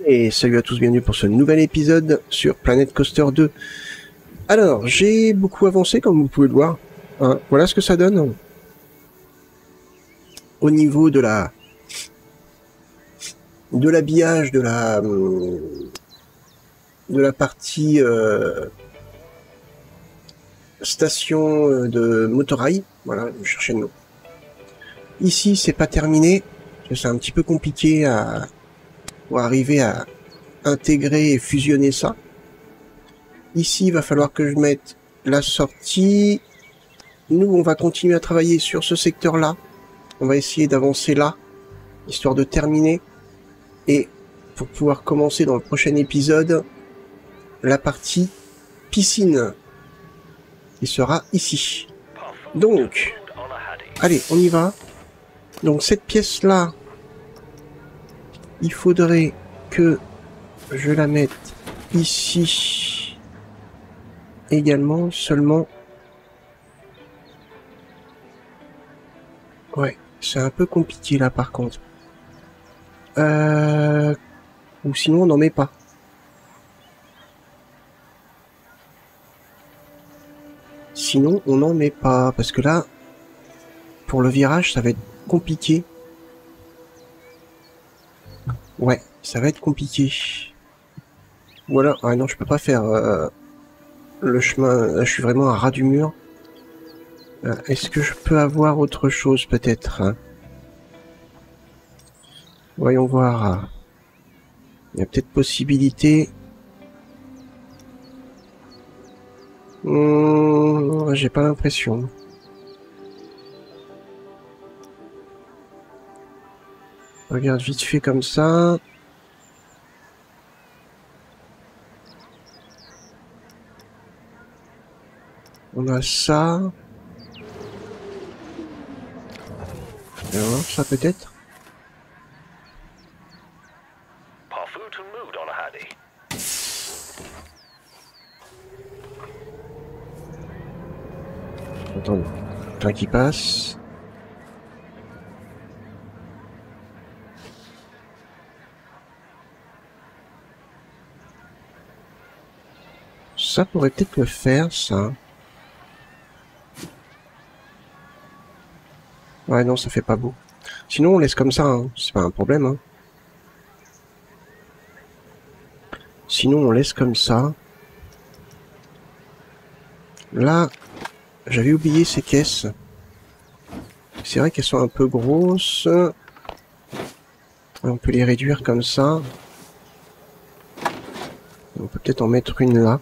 Et salut à tous, bienvenue pour ce nouvel épisode sur Planet Coaster 2. Alors, j'ai beaucoup avancé comme vous pouvez le voir. Hein, voilà ce que ça donne. Au niveau de l'habillage, de la partie station de motorail. Voilà, je cherchais le nom. Ici, c'est pas terminé. C'est un petit peu compliqué pour arriver à intégrer et fusionner ça. Ici, il va falloir que je mette la sortie. Nous, on va continuer à travailler sur ce secteur-là. On va essayer d'avancer là, histoire de terminer. Et pour pouvoir commencer dans le prochain épisode, la partie piscine, qui sera ici. Donc, allez, on y va. Donc cette pièce-là, il faudrait que je la mette ici également, seulement. Ouais, c'est un peu compliqué là par contre. Ou sinon on n'en met pas. Sinon on n'en met pas, parce que là, pour le virage, ça va être compliqué. Ouais, ça va être compliqué. Voilà, ah non, je peux pas faire le chemin, là je suis vraiment à ras du mur. Est-ce que je peux avoir autre chose peut-être, hein? Voyons voir. Il y a peut-être possibilité. J'ai pas l'impression. Regarde vite fait comme ça. On a ça. Alors, ça peut-être. Attends, train qui passe. Ça pourrait peut-être le faire, ça. Ouais, non, ça fait pas beau. Sinon, on laisse comme ça, hein. C'est pas un problème, hein. Sinon, on laisse comme ça. Là, j'avais oublié ces caisses. C'est vrai qu'elles sont un peu grosses. On peut les réduire comme ça. On peut peut-être en mettre une là.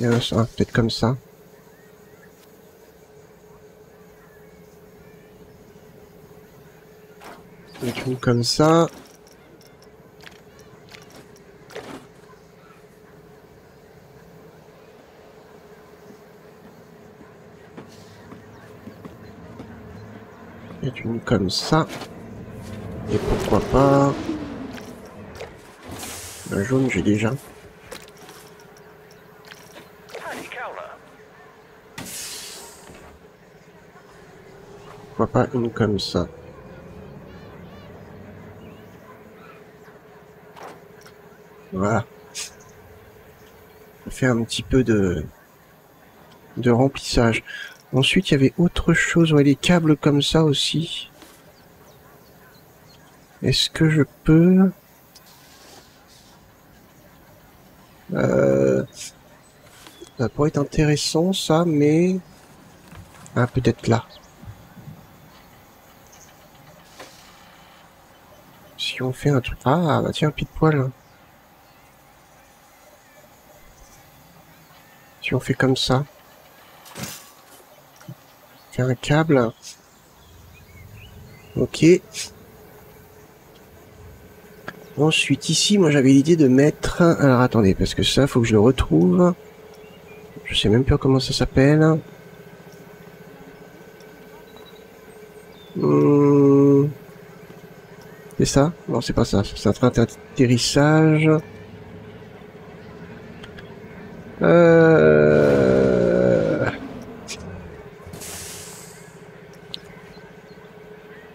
Et ça, peut-être comme ça. Mettre une comme ça. Mettre une comme ça. Et pourquoi pas... La jaune, j'ai déjà. Pourquoi pas une comme ça. Voilà. Ça fait un petit peu de remplissage. Ensuite, il y avait autre chose. Ouais, les câbles comme ça aussi. Est-ce que je peux... Ça pourrait être intéressant, ça, mais... Ah, peut-être là. Si on fait un truc... Ah, bah tiens, pile poil. Si on fait comme ça. Faire un câble. Ok. Ensuite, ici, moi, j'avais l'idée de mettre... Alors, attendez, parce que ça, faut que je le retrouve. Je sais même pas comment ça s'appelle. C'est ça? Non, c'est pas ça. C'est un train d'atterrissage.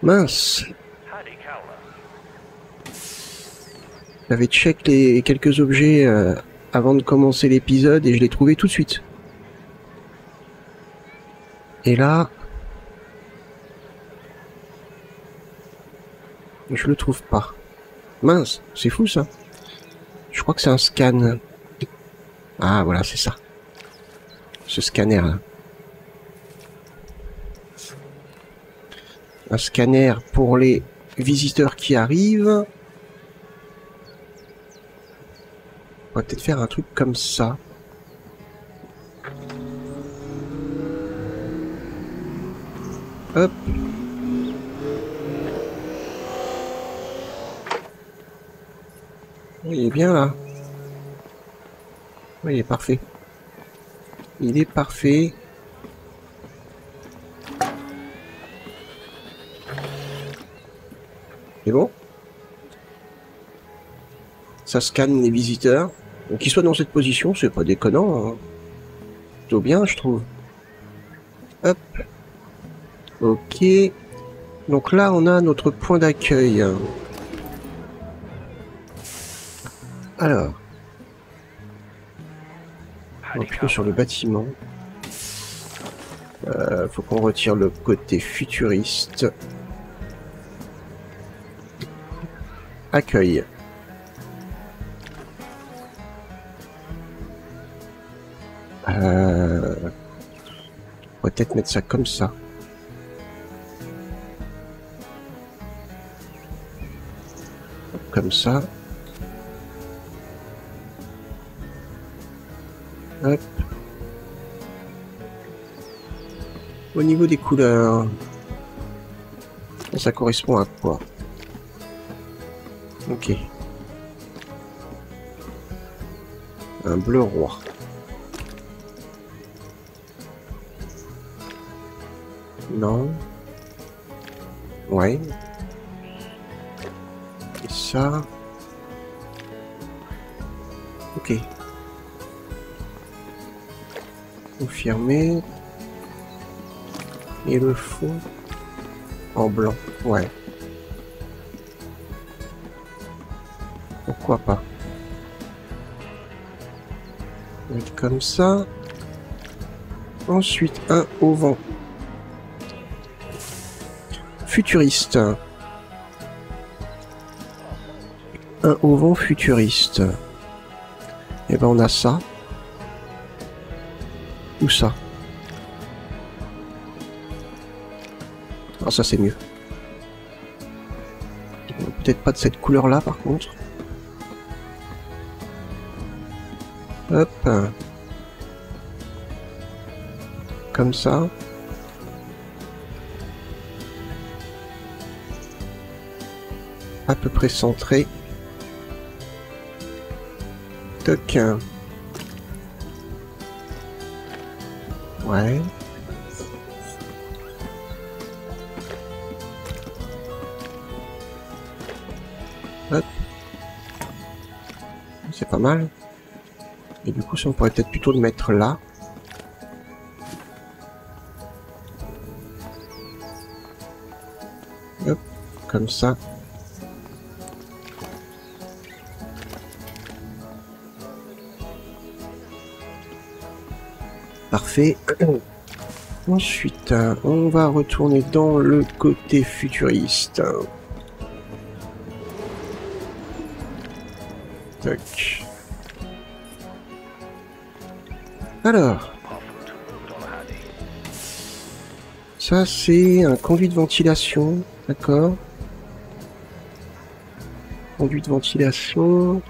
Mince. J'avais check les quelques objets avant de commencer l'épisode et je l'ai trouvé tout de suite. Et là, je le trouve pas. Mince, c'est fou ça. Je crois que c'est un scan. Ah voilà, c'est ça. Ce scanner là. Un scanner pour les visiteurs qui arrivent. On va peut-être faire un truc comme ça. Hop. Oui, il est bien là. Oui, il est parfait. Il est parfait. C'est bon. Ça scanne les visiteurs. Donc qu'ils soient dans cette position, c'est pas déconnant. Hein. Plutôt bien, je trouve. Hop. Ok. Donc là, on a notre point d'accueil. Alors. On va plutôt sur le bâtiment. Faut qu'on retire le côté futuriste. Accueil. On va peut-être mettre ça comme ça. Comme ça. Hop. Au niveau des couleurs, ça correspond à quoi? Ok. Un bleu roi. Non. Ouais. Et ça. Ok. Confirmé. Et le fond en blanc. Ouais. Pourquoi pas. On va mettre comme ça. Ensuite, un auvent. Futuriste. Un auvent futuriste. Et ben on a ça. Ou ça. Ah ça c'est mieux. Peut-être pas de cette couleur là par contre. Hop. Comme ça. À peu près centré. Toc. Ouais. Hop. C'est pas mal. Et du coup, ça on pourrait peut-être plutôt le mettre là. Hop. Comme ça. Parfait. Ensuite, on va retourner dans le côté futuriste. Tac. Alors. Ça, c'est un conduit de ventilation. D'accord. Conduit de ventilation.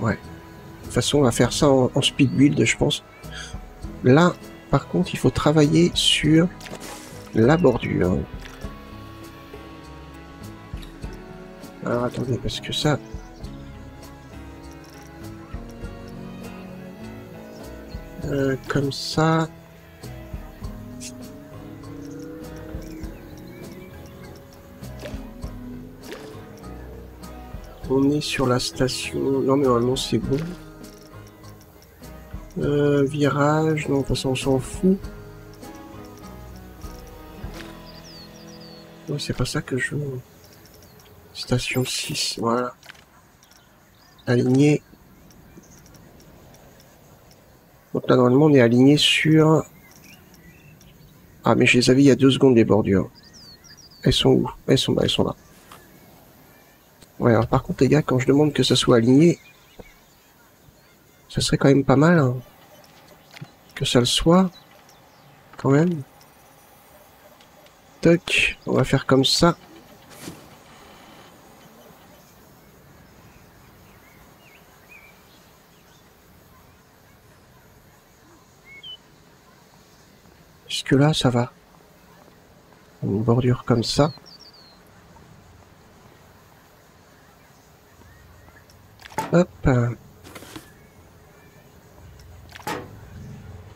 Ouais. De toute façon, on va faire ça en speed build, je pense. Là, par contre, il faut travailler sur la bordure. Alors, attendez, parce que ça... comme ça... On est sur la station... Non, mais normalement, c'est bon. Virage, non, de toute façon on s'en fout. Ouais, c'est pas ça que je veux. Station 6, voilà. aligné. Donc là, normalement, on est aligné sur... Ah, mais je les avais il y a 2 secondes, les bordures. Elles sont où? Elles sont là. Ouais, alors par contre, les gars, quand je demande que ça soit aligné, ça serait quand même pas mal, hein, que ça le soit, quand même. Toc, on va faire comme ça. Jusque là, ça va. Une bordure comme ça. Hop.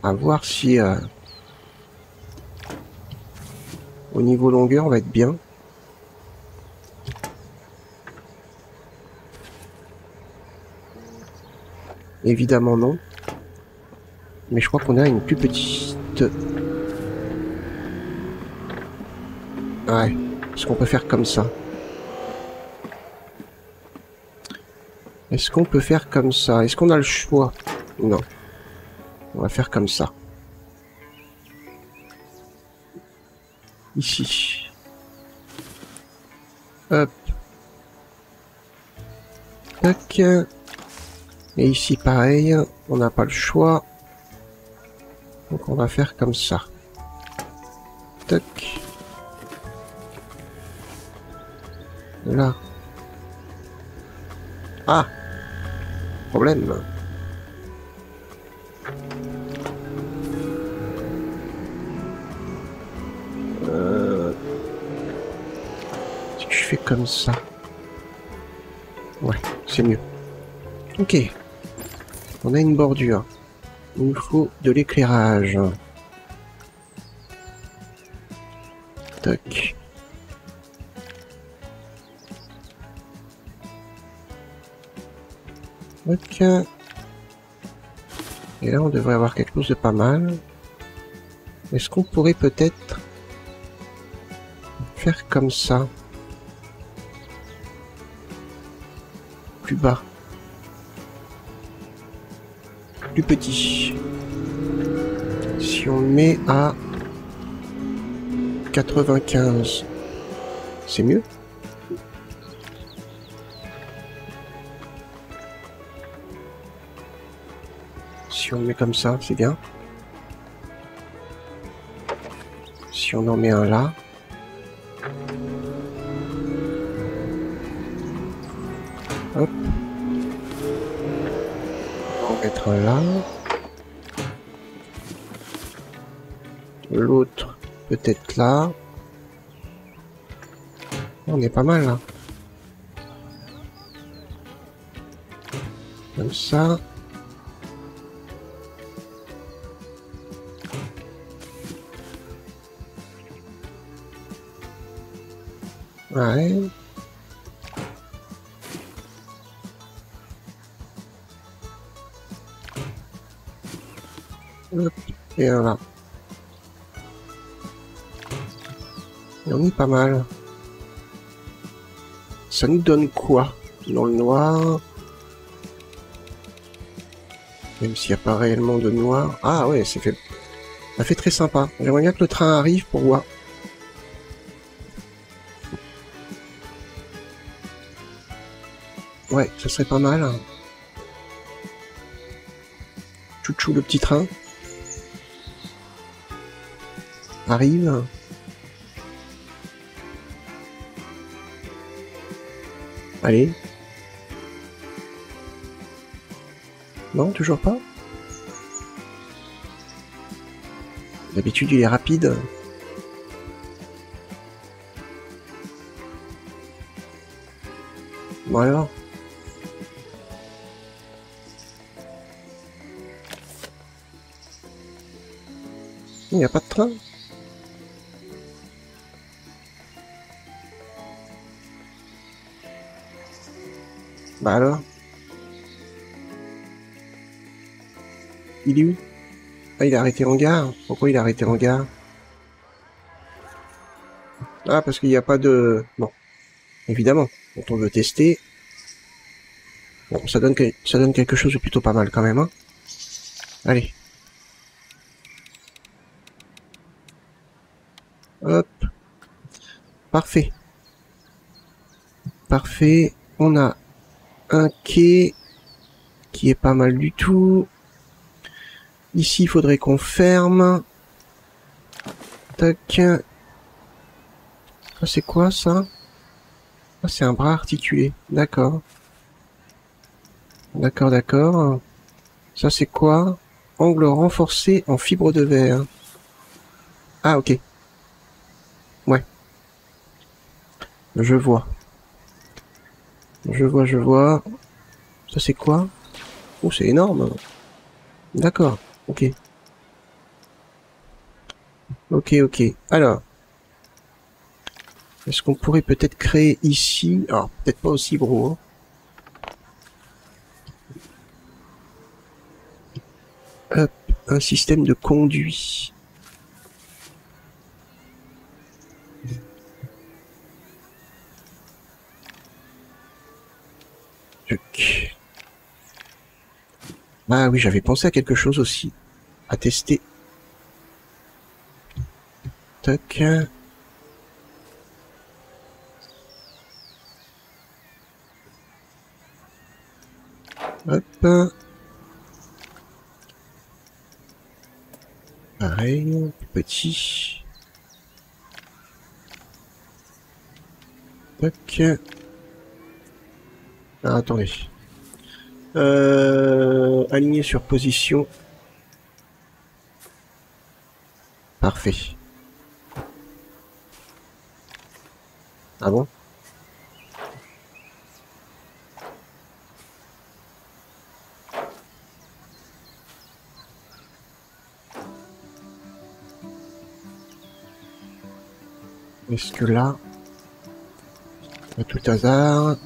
À voir si au niveau longueur on va être bien. Évidemment non. Mais je crois qu'on a une plus petite... Ouais. Est-ce qu'on peut faire comme ça? Est-ce qu'on peut faire comme ça? Est-ce qu'on a le choix? Non. On va faire comme ça. Ici. Hop. Tac. Et ici pareil. On n'a pas le choix. Donc on va faire comme ça. Tac. Là. Ah! Problème. Si je fais comme ça. Ouais, c'est mieux. Ok. On a une bordure. Il nous faut de l'éclairage. Tac. Ok. Et là, on devrait avoir quelque chose de pas mal. Est-ce qu'on pourrait peut-être faire comme ça? Plus bas. Plus petit. Si on le met à 95, c'est mieux? Si on le met comme ça, c'est bien. Si on en met un là. Hop. On va en mettre un là. L'autre peut-être là. On est pas mal là. Comme ça. Ouais. Hop. Et un là. Et on est pas mal. Ça nous donne quoi dans le noir? Même s'il n'y a pas réellement de noir. Ah ouais, c'est fait. Ça fait très sympa. J'aimerais bien que le train arrive pour voir. Ouais, ça serait pas mal. Chouchou, le petit train. Arrive. Allez. Non, toujours pas? D'habitude, il est rapide. Bon alors. Il n'y a pas de train? Bah alors? Il est où? Ah, il a arrêté en gare? Pourquoi il a arrêté en gare? Ah, parce qu'il n'y a pas de... Bon. Évidemment, quand on veut tester, Bon, ça donne quelque chose de plutôt pas mal quand même, hein. Allez. Hop. Parfait. Parfait. On a un quai qui est pas mal du tout. Ici, il faudrait qu'on ferme. Tac. Ça, c'est quoi, ça? Ah, c'est un bras articulé. D'accord. D'accord, d'accord. Ça, c'est quoi? Angle renforcé en fibre de verre. Ah, ok. Ouais. Je vois. Je vois. Ça, c'est quoi? Oh, c'est énorme. D'accord. Ok. Ok. Alors. Est-ce qu'on pourrait peut-être créer ici... Alors, peut-être pas aussi gros, hein. Hop, un système de conduit. Ah oui, j'avais pensé à quelque chose aussi. À tester. Tac. Hop. Pareil, petit. Tac. Ah, attendez. Aligné sur position. Parfait. Ah bon? Est-ce que là... À tout hasard...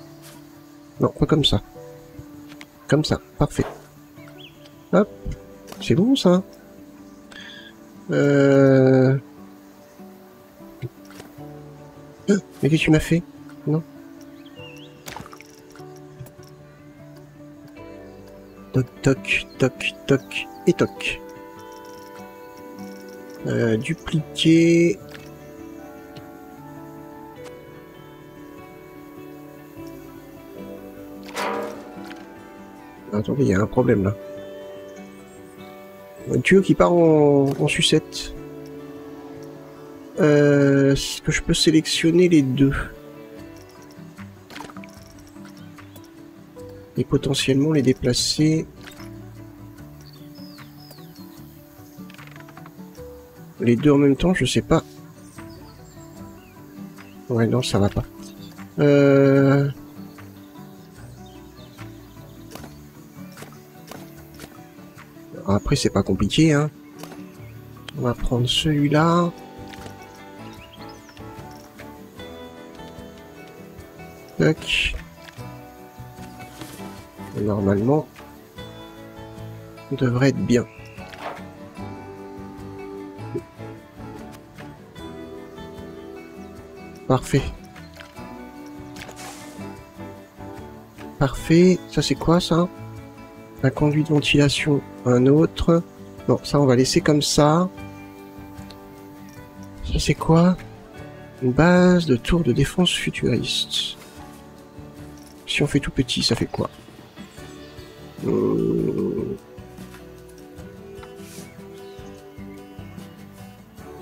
Non, pas comme ça. Comme ça, parfait. Hop. C'est bon, ça. Mais qu'est-ce que tu m'as fait? Non. Toc, toc, toc, toc, et toc. Dupliquer. Attendez, il y a un problème là. Un tuyau qui part en sucette. Est-ce que je peux sélectionner les deux? Et potentiellement les déplacer. Les deux en même temps, je sais pas. Ouais, non, ça va pas. Après, c'est pas compliqué, hein. On va prendre celui-là. Tac. Et normalement, on devrait être bien. Parfait. Parfait. Ça, c'est quoi, ça? Un conduit de ventilation. Un autre. Non, ça, on va laisser comme ça. Ça, c'est quoi? Une base de tour de défense futuriste. Si on fait tout petit, ça fait quoi?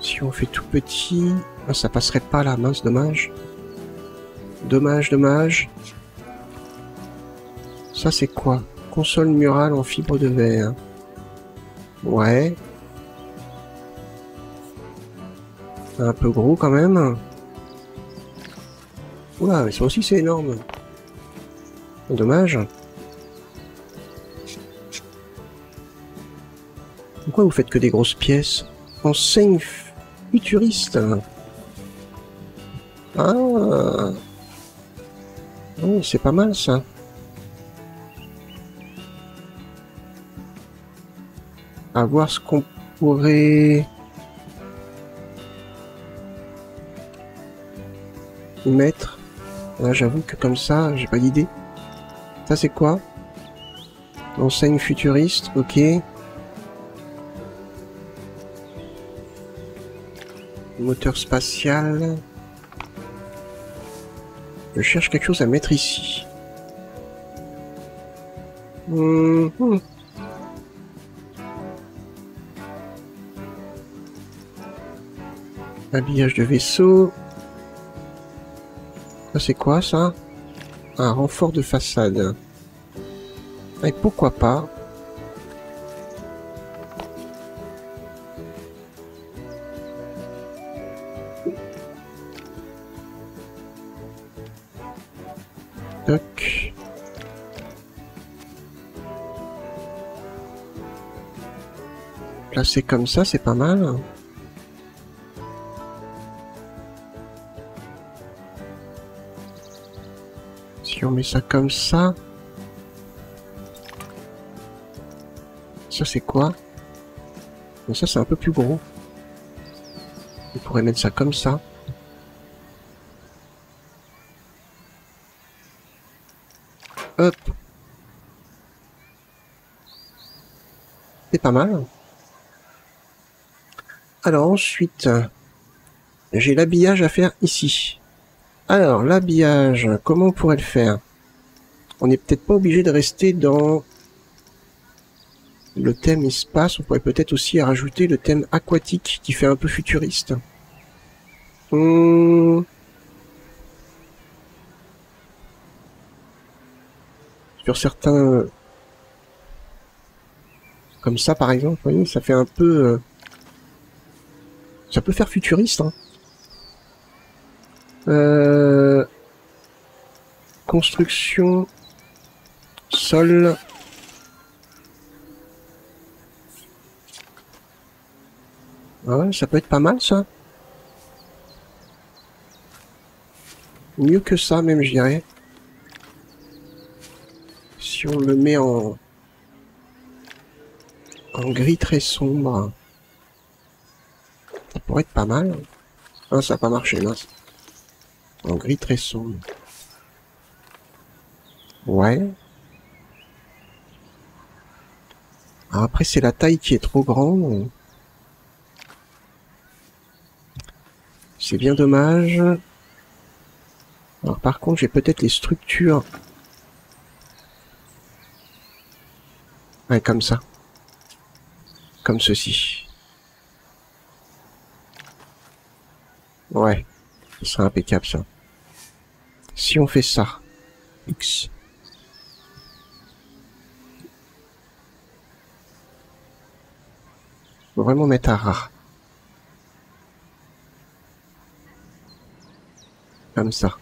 Si on fait tout petit... Ah, ça passerait pas là, mince, dommage. Dommage. Ça, c'est quoi? Console murale en fibre de verre. Ouais. Un peu gros quand même. Oula, mais ça aussi c'est énorme. Dommage. Pourquoi vous faites que des grosses pièces? Enseigne futuriste. Ah. Oh, c'est pas mal ça. À voir ce qu'on pourrait y mettre. Là, j'avoue que comme ça, j'ai pas d'idée. Ça, c'est quoi? Enseigne futuriste, ok. Moteur spatial. Je cherche quelque chose à mettre ici. Habillage de vaisseau. Ça c'est quoi ça? Un renfort de façade. Et pourquoi pas? Toc. Placé comme ça, c'est pas mal. Si on met ça comme ça... Ça c'est quoi? Mais ça c'est un peu plus gros. On pourrait mettre ça comme ça. Hop. C'est pas mal. Alors ensuite, j'ai l'habillage à faire ici. Alors l'habillage, comment on pourrait le faire? On n'est peut-être pas obligé de rester dans le thème espace. On pourrait peut-être aussi rajouter le thème aquatique qui fait un peu futuriste. Sur certains... Comme ça par exemple, vous voyez, ça fait un peu... Ça peut faire futuriste, hein. Construction, sol. Ah ouais, ça peut être pas mal ça. Mieux que ça même, je dirais. Si on le met en gris très sombre, ça pourrait être pas mal. Ah, ça n'a pas marché, mince. En gris très sombre. Ouais. Alors après, c'est la taille qui est trop grande. C'est bien dommage. Alors par contre, j'ai peut-être les structures. Ouais, comme ça. Comme ceci. Ouais. Ce serait impeccable, ça. Si on fait ça. X. Faut vraiment mettre à ras. Comme ça.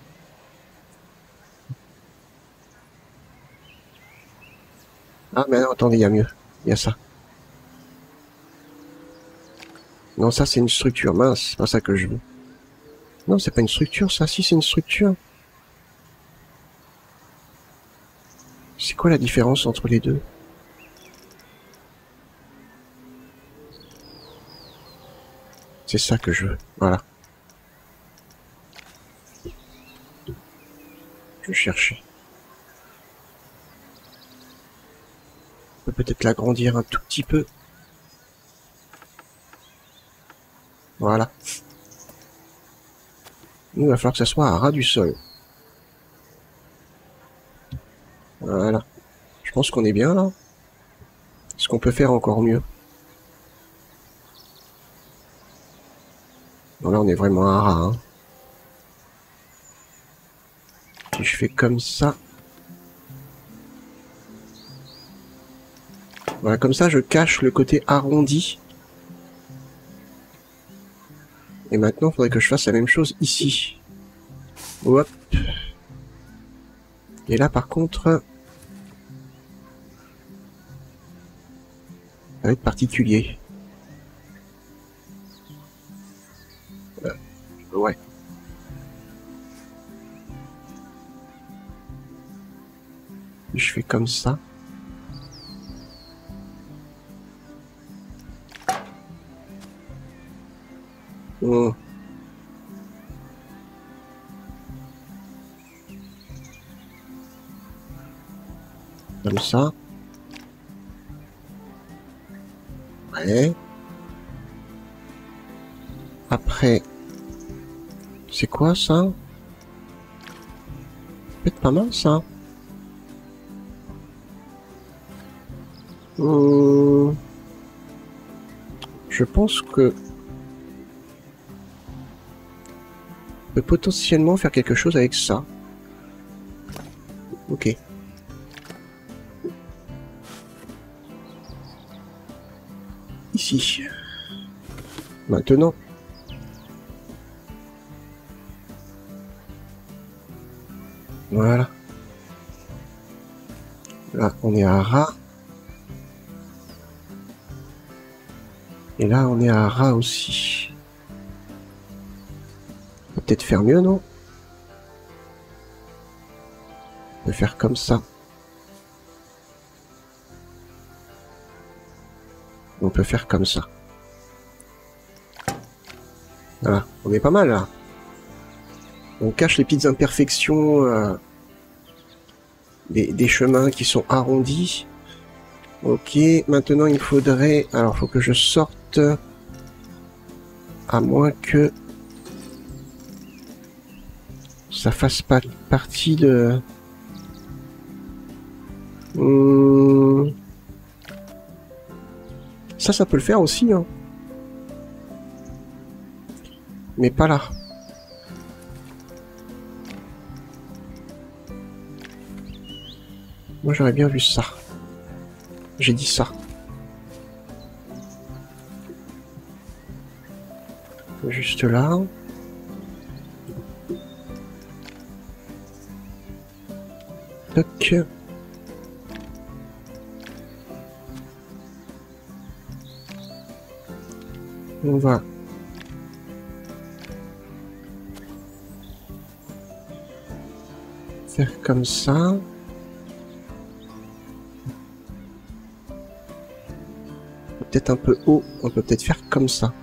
Ah, mais non, attendez, il y a mieux. Il y a ça. Non, ça, c'est une structure. Mince, c'est pas ça que je veux. Non, c'est pas une structure, ça. Si, c'est une structure. C'est quoi la différence entre les deux? C'est ça que je veux. Voilà. Je cherchais. On peut peut-être l'agrandir un tout petit peu. Voilà. Nous, il va falloir que ça soit à ras du sol. Voilà. Je pense qu'on est bien, là. Est-ce qu'on peut faire encore mieux? Non, là, on est vraiment à ras, hein. Si je fais comme ça... Voilà, comme ça, je cache le côté arrondi. Et maintenant, il faudrait que je fasse la même chose ici. Hop. Et là, par contre... Ça va être particulier. Ouais. Je fais comme ça. Oh. Comme ça. Ouais. Après, c'est quoi ça? Peut-être pas mal ça. Je pense que on peut potentiellement faire quelque chose avec ça. Ok. Ici. Maintenant. Voilà. Là, on est à ras. Et là, on est à ras aussi. On peut peut-être faire mieux, non? On peut faire comme ça. On peut faire comme ça. Voilà, on est pas mal là. On cache les petites imperfections des chemins qui sont arrondis. Ok, maintenant il faudrait... Alors, il faut que je sorte... À moins que... ça fasse pas partie de... Ça peut le faire aussi, hein. Mais pas là. Moi, j'aurais bien vu ça. J'ai dit ça. Juste là. Toc. On va... faire comme ça. Peut-être un peu haut. On peut peut-être faire comme ça.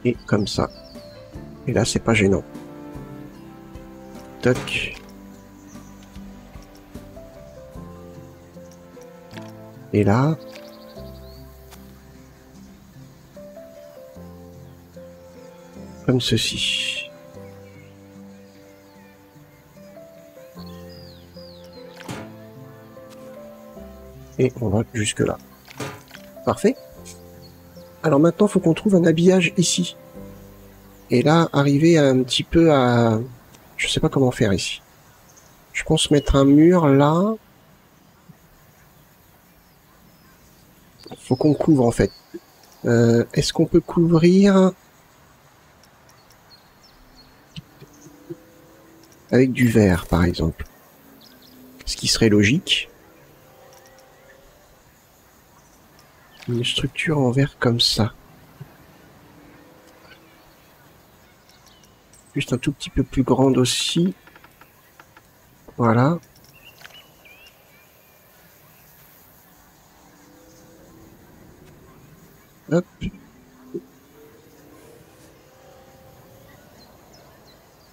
Et comme ça. Et là, c'est pas gênant. Toc. Et là... comme ceci. Et on va jusque là. Parfait. Alors maintenant, il faut qu'on trouve un habillage ici. Et là, arriver un petit peu à... je sais pas comment faire ici. Je pense mettre un mur là. Faut qu'on couvre en fait. Est-ce qu'on peut couvrir avec du verre par exemple? Ce qui serait logique. Une structure en verre comme ça. Juste un tout petit peu plus grande aussi. Voilà. Hop.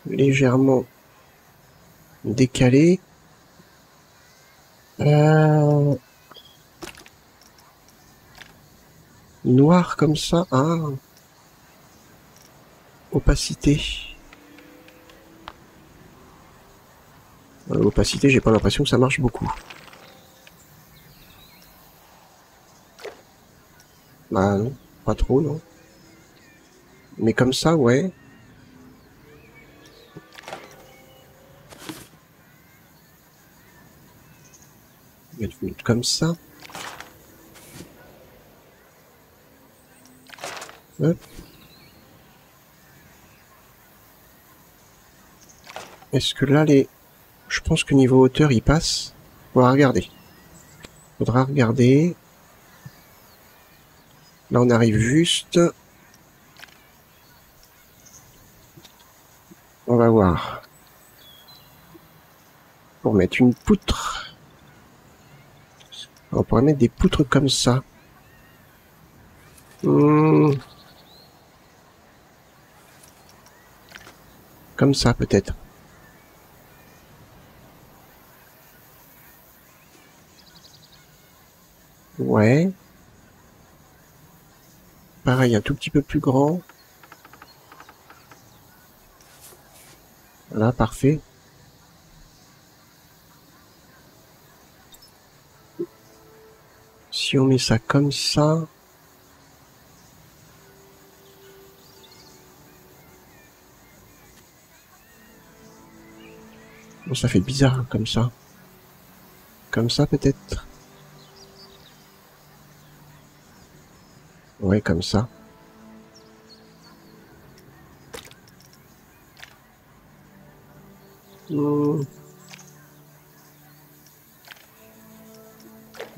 Légèrement décalé. Noir comme ça. Ah. Opacité. Opacité, j'ai pas l'impression que ça marche beaucoup. Bah non, pas trop, non. Mais comme ça, ouais. Mettre comme ça. Hop. Est-ce que là, les... je pense que niveau hauteur, il passe. Faudra regarder. Faudra regarder. Là, on arrive juste. On va voir. Pour mettre une poutre. On pourrait mettre des poutres comme ça. Comme ça, peut-être. Ouais. Pareil, un tout petit peu plus grand. Voilà, parfait. Si on met ça comme ça... Bon, ça fait bizarre comme ça. Comme ça peut-être. Ouais, comme ça. Hmm.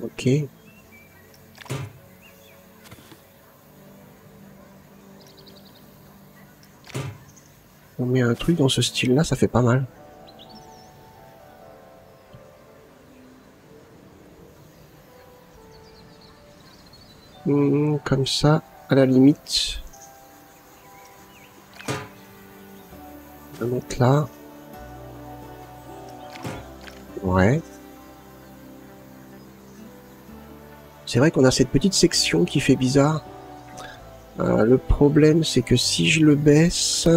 Ok. On met un truc dans ce style-là, ça fait pas mal. Comme ça, à la limite. On va mettre là. Ouais. C'est vrai qu'on a cette petite section qui fait bizarre. Le problème, c'est que si je le baisse...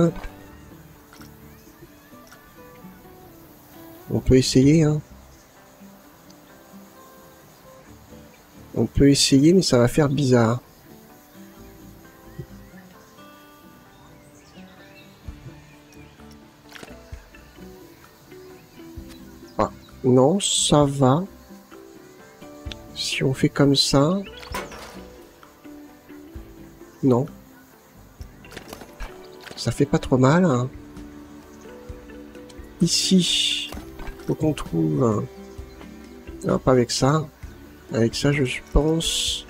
On peut essayer, hein. On peut essayer, mais ça va faire bizarre. Ah, non, ça va. Si on fait comme ça... Non. Ça fait pas trop mal, hein. Ici, faut qu'on trouve... Non, pas avec ça. Avec ça, je pense...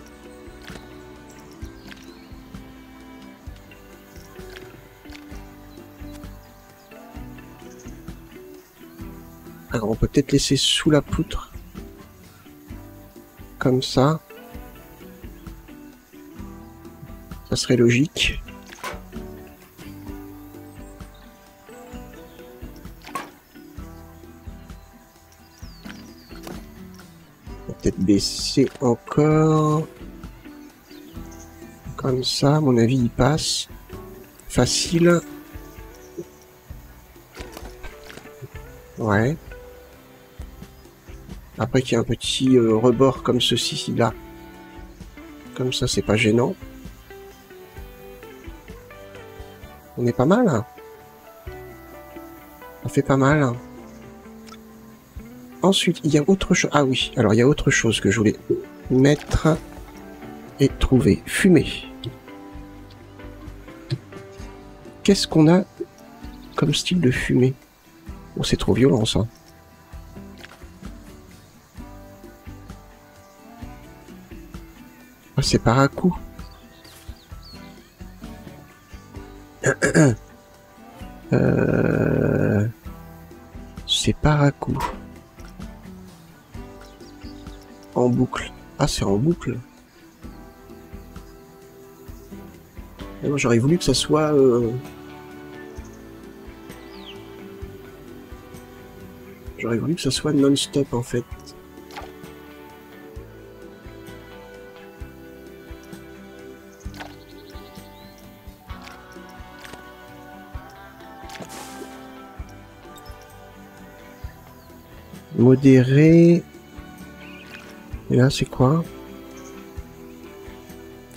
Alors, on peut peut-être laisser sous la poutre. Comme ça. Ça serait logique. On va peut-être baisser encore. Comme ça, à mon avis, il passe. Facile. Ouais. Après qu'il y a un petit rebord comme ceci là. Comme ça, c'est pas gênant. On est pas mal, hein. Ça fait pas mal, hein. Ensuite, il y a autre chose. Ah oui, alors il y a autre chose que je voulais mettre et trouver. Fumée. Qu'est-ce qu'on a comme style de fumée? Oh, c'est trop violent, ça. Ah, c'est par à coup. C'est par à coup. En boucle. Ah, c'est en boucle. Et moi, j'aurais voulu que ça soit... J'aurais voulu que ça soit non-stop, en fait. Modéré. Et là, c'est quoi?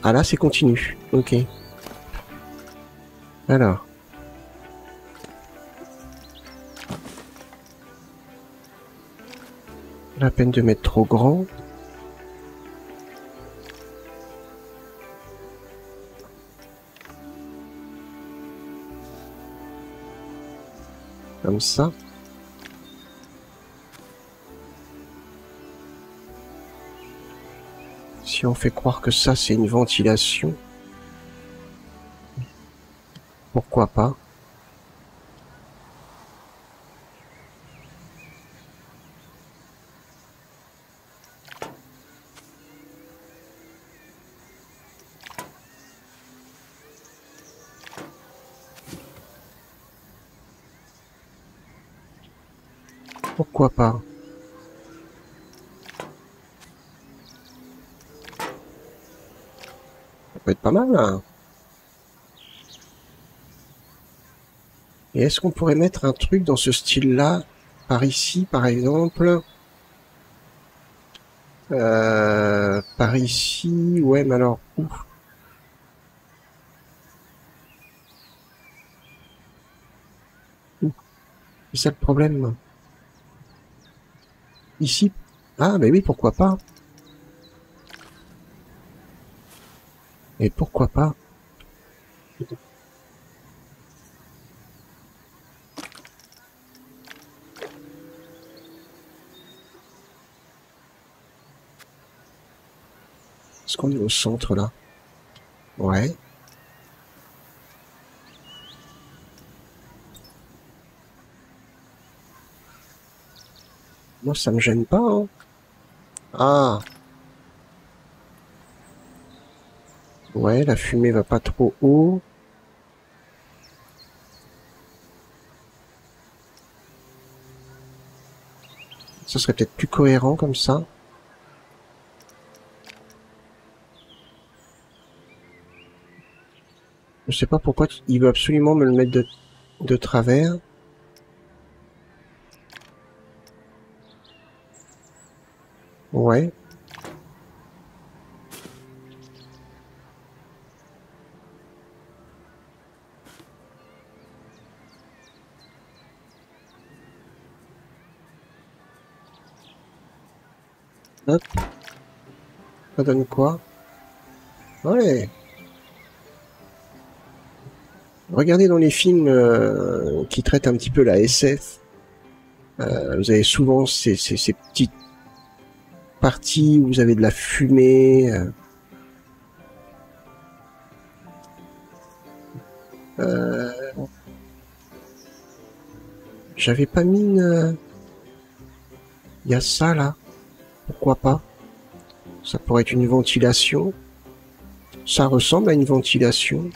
Ah, là, c'est continu. Ok. Alors. La peine de mettre trop grand. Comme ça. Si on fait croire que ça, c'est une ventilation, pourquoi pas? Pourquoi pas? peut être pas mal, hein. Et est-ce qu'on pourrait mettre un truc dans ce style-là, par ici, par exemple? Par ici, ouais, mais alors, où? Où? C'est ça le problème. Ici? Ah, mais oui, pourquoi pas? Et pourquoi pas? Est-ce qu'on est au centre, là? Ouais. Moi, ça me gêne pas, hein. Ah! Ouais, la fumée va pas trop haut. Ça serait peut-être plus cohérent comme ça. Je sais pas pourquoi il veut absolument me le mettre de travers. Ouais. Hop. Ça donne quoi? Ouais. Regardez dans les films qui traitent un petit peu la SF. Vous avez souvent ces petites parties où vous avez de la fumée. J'avais pas mis une... Il y a ça là. Pourquoi pas? Ça pourrait être une ventilation. Ça ressemble à une ventilation.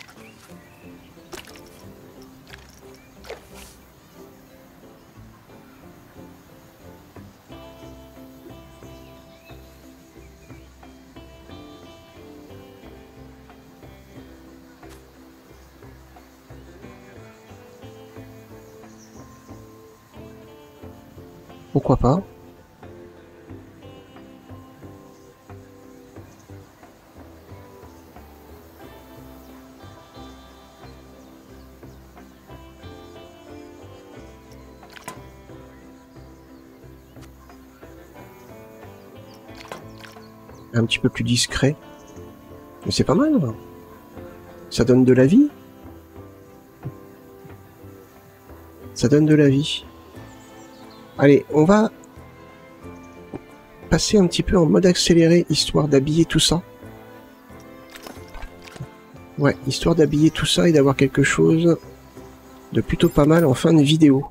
Pourquoi pas? Un petit peu plus discret. Mais c'est pas mal, hein. Ça donne de la vie. Ça donne de la vie. Allez, on va passer un petit peu en mode accéléré, histoire d'habiller tout ça. Ouais, histoire d'habiller tout ça et d'avoir quelque chose de plutôt pas mal en fin de vidéo.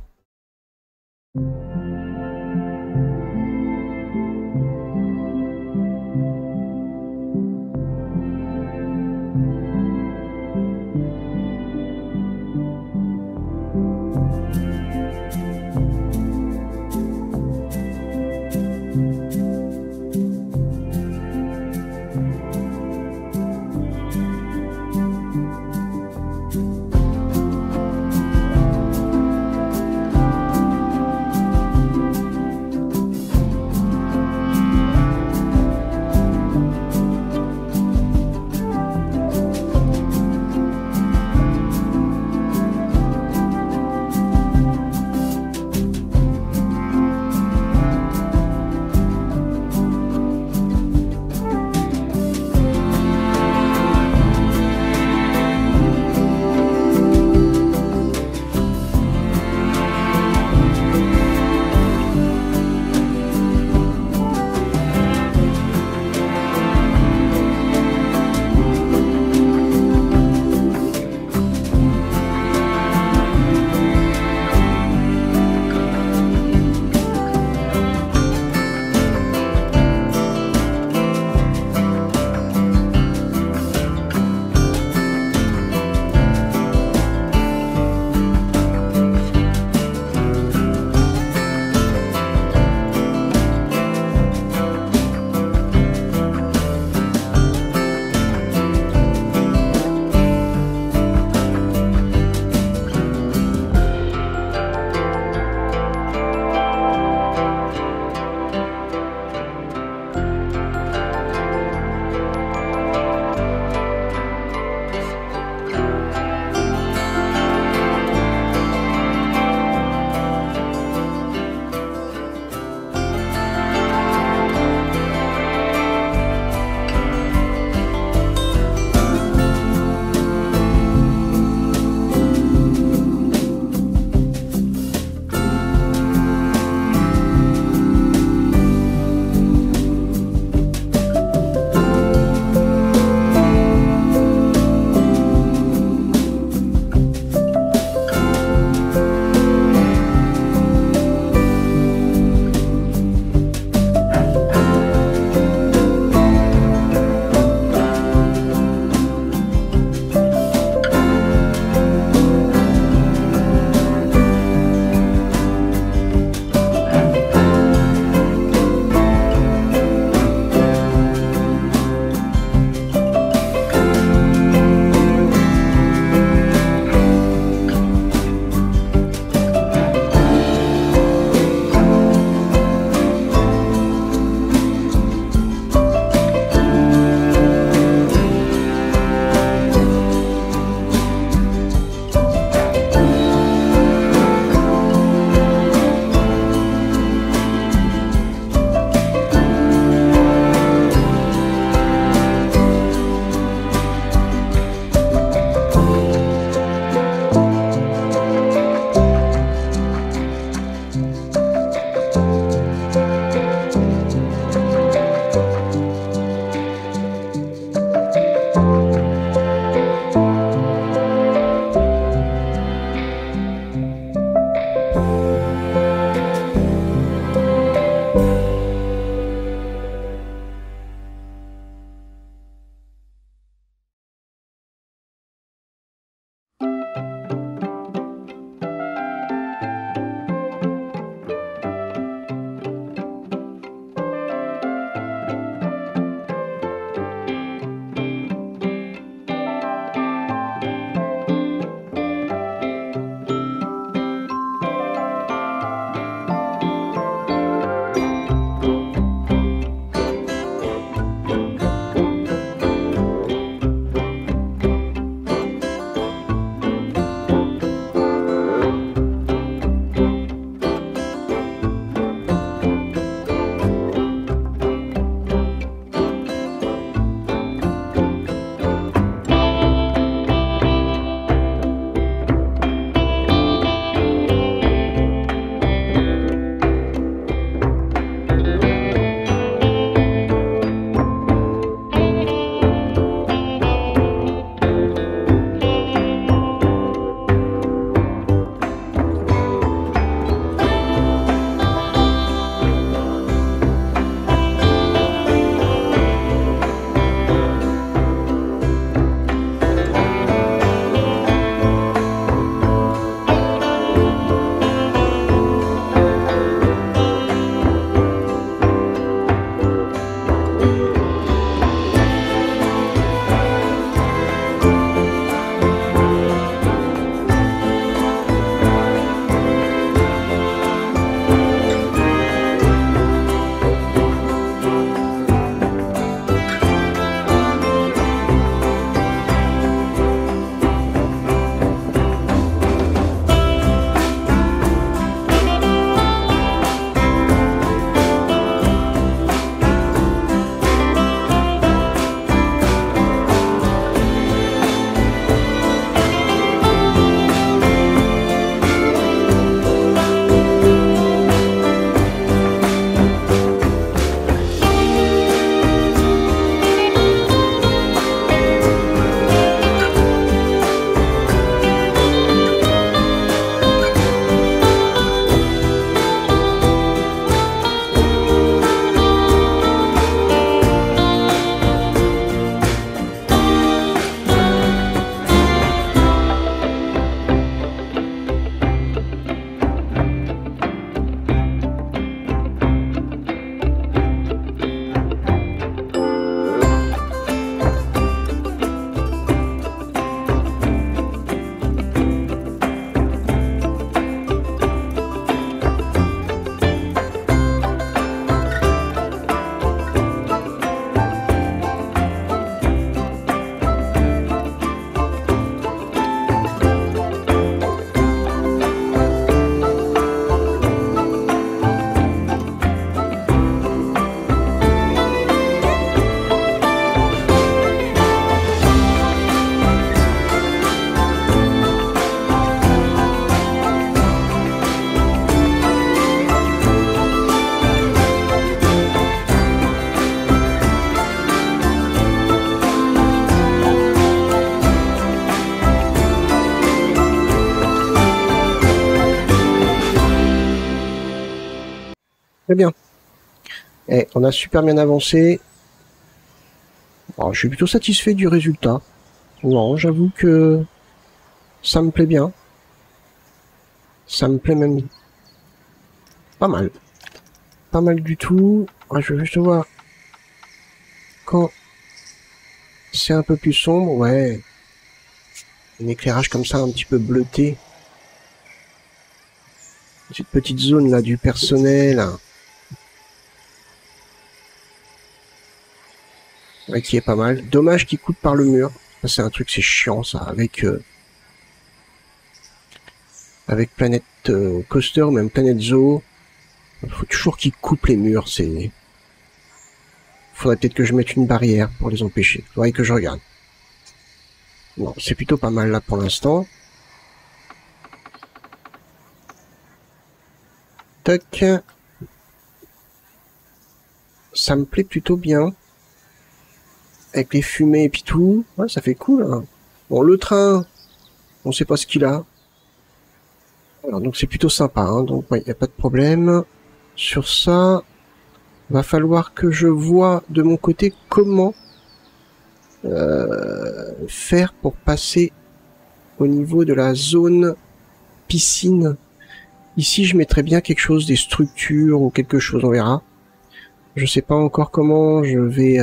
Très bien. Et on a super bien avancé. Alors, je suis plutôt satisfait du résultat. Non, j'avoue que ça me plaît bien. Ça me plaît même pas mal. Pas mal du tout. Ah, je veux juste voir quand c'est un peu plus sombre. Ouais. Un éclairage comme ça, un petit peu bleuté. Cette petite zone là du personnel. Ouais, qui est pas mal. Dommage qu'il coupe par le mur. Ça, c'est un truc, c'est chiant ça. Avec Planète Coaster ou même Planète Zoo. Il faut toujours qu'ils coupent les murs. Faudrait peut-être que je mette une barrière pour les empêcher. Faudrait que je regarde. Bon, c'est plutôt pas mal là pour l'instant. Tac. Ça me plaît plutôt bien. Avec les fumées et puis tout. Ouais, ça fait cool. Hein. Bon, le train, on sait pas ce qu'il a. Alors, donc c'est plutôt sympa. Hein. Donc, il n'y a pas de problème. Sur ça, va falloir que je vois de mon côté comment faire pour passer au niveau de la zone piscine. Ici, je mettrais bien quelque chose, des structures ou quelque chose, on verra. Je sais pas encore comment je vais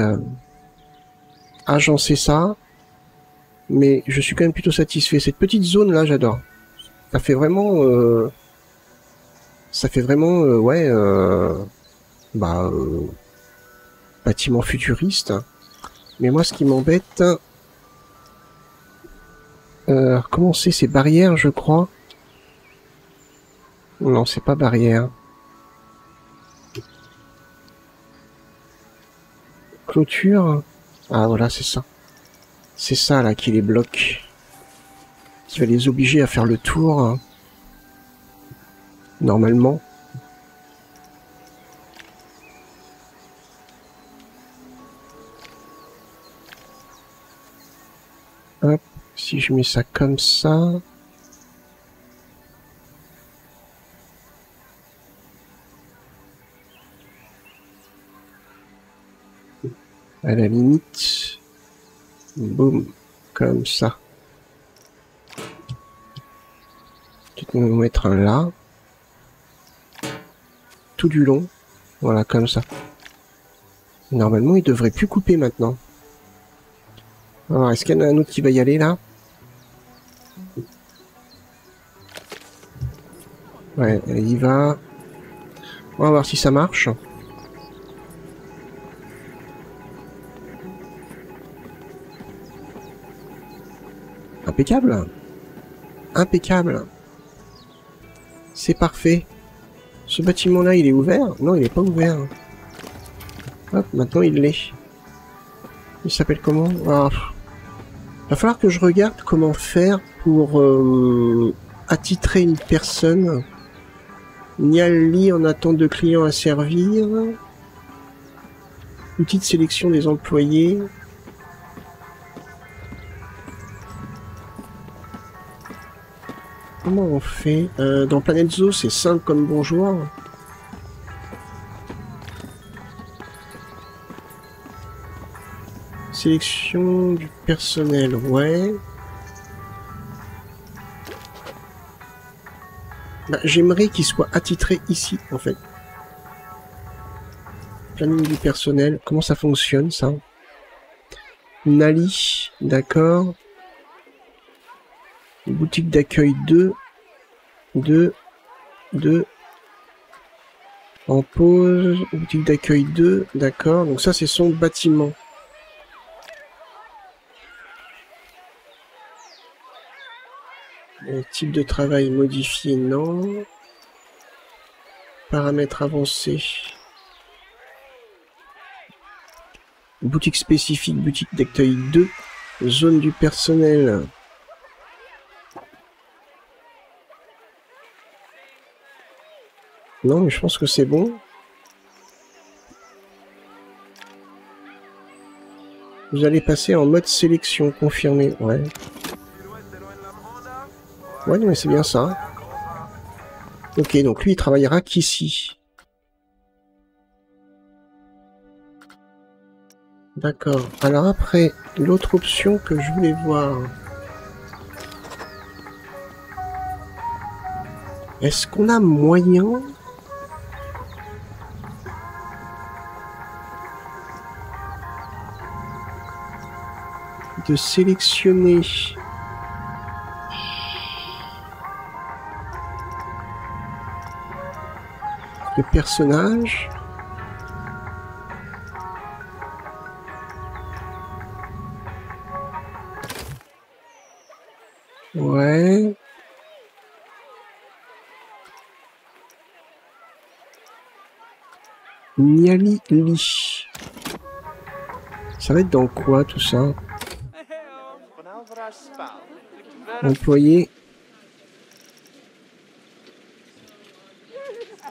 agencer ça, mais je suis quand même plutôt satisfait. Cette petite zone là, j'adore. Ça fait vraiment, ouais, bâtiment futuriste. Mais moi, ce qui m'embête, comment c'est ces barrières, je crois. Non, c'est pas barrière. Clôture. Ah voilà, c'est ça. C'est ça là qui les bloque. Qui va les obliger à faire le tour. Hein. Normalement. Hop, si je mets ça comme ça. À la limite. Boum. Comme ça. Tu peux nous mettre un là. Tout du long. Voilà, comme ça. Normalement, il devrait plus couper maintenant. Alors, est-ce qu'il y en a un autre qui va y aller là? Ouais, elle y va. On va voir si ça marche. Impeccable. Impeccable. C'est parfait. Ce bâtiment-là, il est ouvert? Non, il n'est pas ouvert. Hop, maintenant il l'est. Il s'appelle comment? Ah. Va falloir que je regarde comment faire pour attitrer une personne. Niali en attente de clients à servir. Outil de sélection des employés. Comment on fait? Dans Planète Zoo, c'est simple comme bonjour. Sélection du personnel, ouais. Bah, j'aimerais qu'il soit attitré ici, en fait. Planning du personnel, comment ça fonctionne, ça? Nali, d'accord. Boutique d'accueil 2. En pause, boutique d'accueil 2, d'accord. Donc ça, c'est son bâtiment. Type de travail modifié, non. Paramètres avancés. Boutique spécifique, boutique d'accueil 2. Zone du personnel. Non, mais je pense que c'est bon. Vous allez passer en mode sélection, confirmé. Ouais. Ouais, non, mais c'est bien ça. Ok, donc lui, il travaillera qu'ici. D'accord. Alors après, l'autre option que je voulais voir. Est-ce qu'on a moyen de sélectionner le personnage? Ouais. Niali Lee. Ça va être dans quoi tout ça? Employé.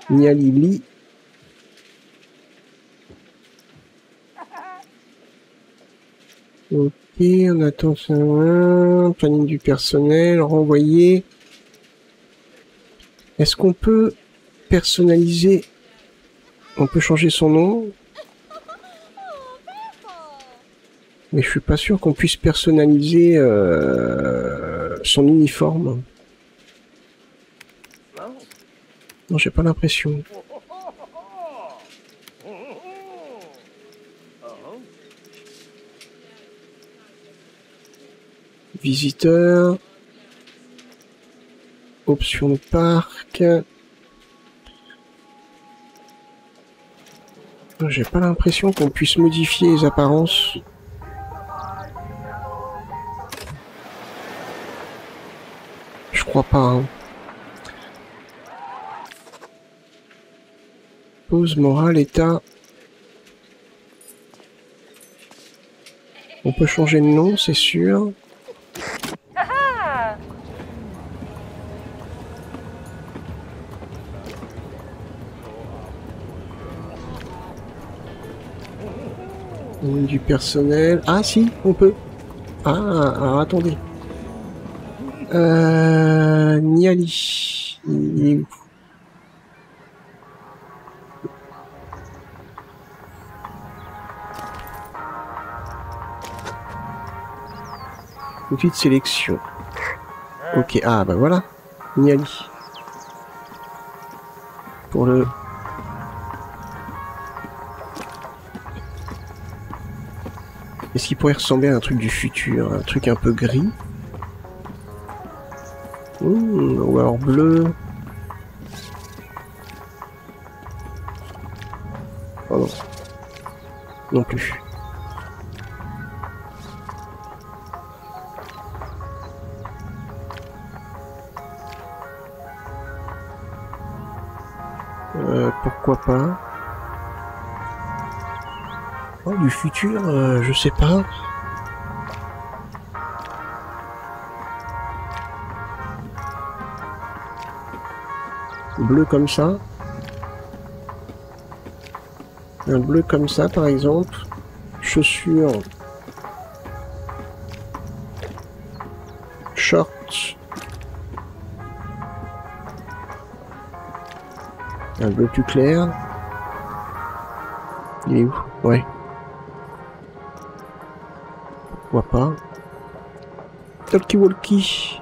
Niali Lee. Ok, on attend ça. Planning du personnel, renvoyer. Est-ce qu'on peut personnaliser? On peut changer son nom? Mais je suis pas sûr qu'on puisse personnaliser son uniforme. Non, j'ai pas l'impression. Visiteur. Option de parc. J'ai pas l'impression qu'on puisse modifier les apparences. Je crois pas. Hein. Pose, morale, état. On peut changer de nom, c'est sûr. Du personnel. Ah si, on peut. Ah, alors attendez. Niali. Il est où? Outil de sélection. Ok, ah bah voilà. Niali. Pour le... Est-ce qu'il pourrait ressembler à un truc du futur? Un truc un peu gris? Ou alors bleu? Oh non. Non plus. Pourquoi pas? Oh, du futur, je sais pas. Bleu comme ça. Un bleu comme ça, par exemple. Chaussures. Shorts. Un bleu plus clair. Il est où? Ouais. Pourquoi pas? Talkie-walkie.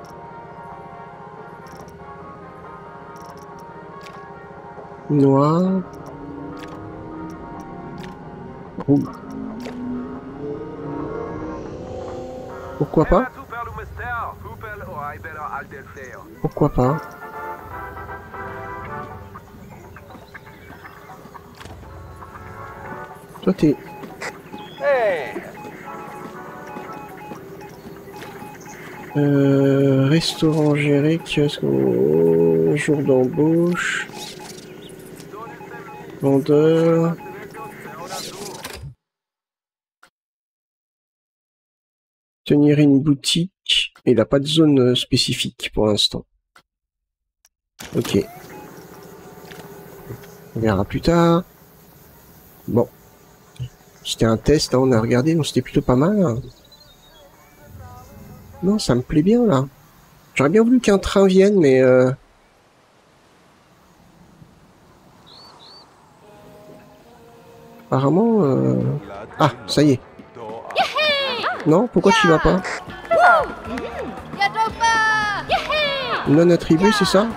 Noir. Rouge. Pourquoi pas? Pourquoi pas? Toi t'es... Restaurant géré, kiosque, jour d'embauche, vendeur. Tenir une boutique. Il n'a pas de zone spécifique pour l'instant. Ok. On verra plus tard. Bon. C'était un test, hein, on a regardé, donc c'était plutôt pas mal. Hein. Non, ça me plaît bien, là. J'aurais bien voulu qu'un train vienne, mais... Apparemment... Ah, ça y est. Non, pourquoi tu y vas pas? Non attribué, c'est ça?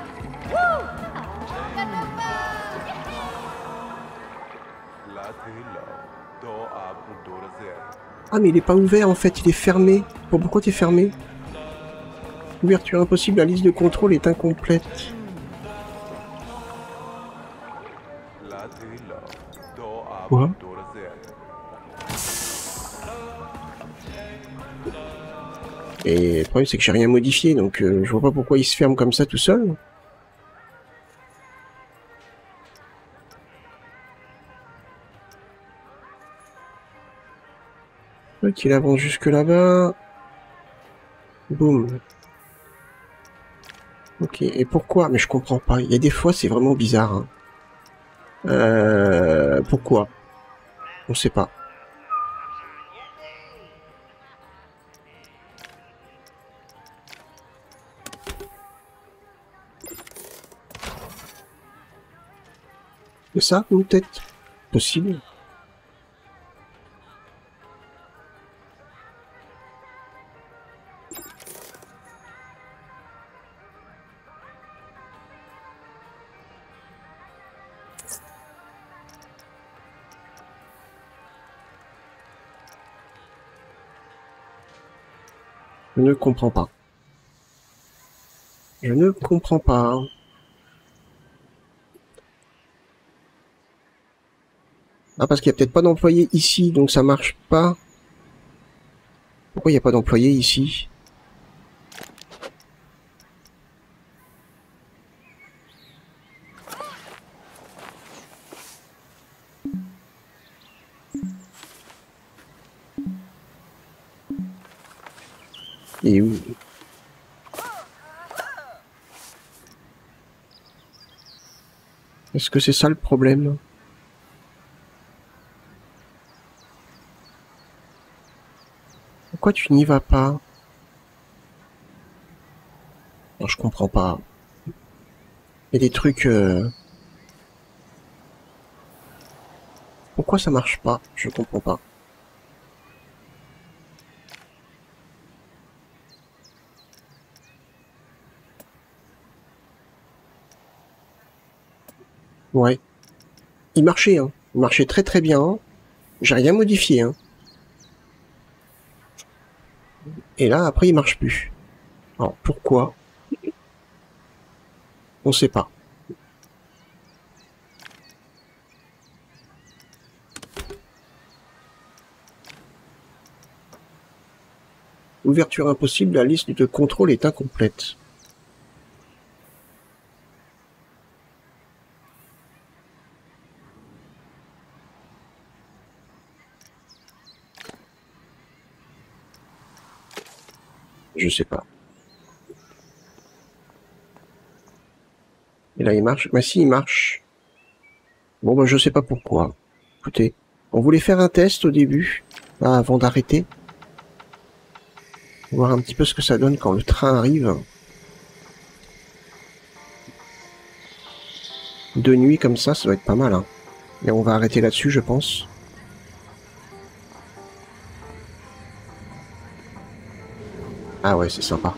Ah mais il est pas ouvert en fait, il est fermé. Bon, pourquoi t'es fermé? Ouverture impossible, la liste de contrôle est incomplète. Quoi? Et le problème c'est que j'ai rien modifié, donc je vois pas pourquoi il se ferme comme ça tout seul. Ok, il avance jusque là-bas. Boum. Ok, et pourquoi? Mais je comprends pas. Il y a des fois, c'est vraiment bizarre. Hein. Pourquoi? On sait pas. C'est ça, une tête? Possible. Je ne comprends pas. Je ne comprends pas. Ah, parce qu'il n'y a peut-être pas d'employé ici, donc ça marche pas. Pourquoi il n'y a pas d'employé ici? Et où? Est-ce que c'est ça le problème? Pourquoi tu n'y vas pas? Non, je comprends pas. Il y a des trucs... Pourquoi ça marche pas? Je comprends pas. Ouais. Il marchait, hein. Il marchait très très bien. J'ai rien modifié, hein. Et là, après, il marche plus. Alors, pourquoi? On sait pas. Ouverture impossible, la liste de contrôle est incomplète. Je sais pas. Et là, il marche. Mais si, il marche. Bon, ben, je sais pas pourquoi. Écoutez, on voulait faire un test au début, là, avant d'arrêter. Voir un petit peu ce que ça donne quand le train arrive. De nuit, comme ça doit être pas mal, hein. Et on va arrêter là-dessus, je pense. Ah ouais, c'est sympa.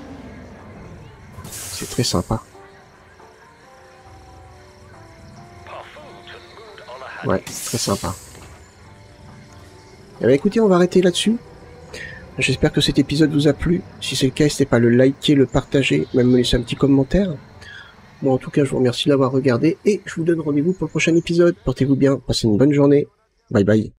C'est très sympa. Ouais, très sympa. Eh ben, écoutez, on va arrêter là-dessus. J'espère que cet épisode vous a plu. Si c'est le cas, n'hésitez pas à le liker, le partager, même me laisser un petit commentaire. Bon, en tout cas, je vous remercie d'avoir regardé et je vous donne rendez-vous pour le prochain épisode. Portez-vous bien, passez une bonne journée. Bye bye.